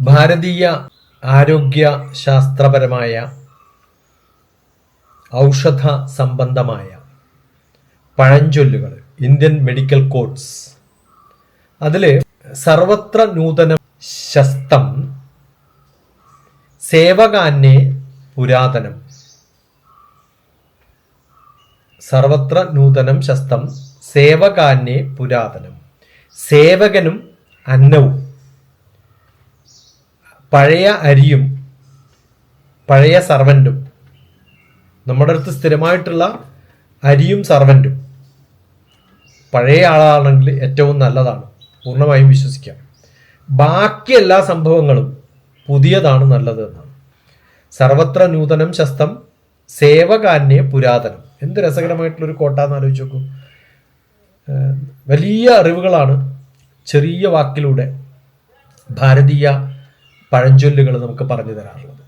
ഭാരതീയ ആരോഗ്യ ശാസ്ത്രപരമായ ഔഷധ സംബന്ധമായ പഴഞ്ചൊല്ലുകൾ, ഇന്ത്യൻ മെഡിക്കൽ കോഡ്സ്. അതിൽ സർവത്ര നൂതനം ശസ്തം സേവകാന്യേ പുരാതനം. സർവത്ര നൂതനം ശസ്തം സേവകാന്യേ പുരാതനം. സേവകനും അന്നവും, പഴയ അരിയും പഴയ സർവൻറ്റും, നമ്മുടെ അടുത്ത് സ്ഥിരമായിട്ടുള്ള അരിയും സർവൻറ്റും പഴയ ആളാണെങ്കിൽ ഏറ്റവും നല്ലതാണ്, പൂർണ്ണമായും വിശ്വസിക്കാം. ബാക്കി എല്ലാ സംഭവങ്ങളും പുതിയതാണ് നല്ലത് എന്നാണ്. സർവത്ര നൂതനം ശസ്തം സേവകാന്യേ പുരാതനം. എന്ത് രസകരമായിട്ടുള്ളൊരു കോട്ടാന്ന് ആലോചിച്ച് നോക്കൂ. വലിയ അറിവുകളാണ് ചെറിയ വാക്കിലൂടെ ഭാരതീയ പഴഞ്ചൊല്ലുകൾ നമുക്ക് പറഞ്ഞു തരാറുള്ളത്.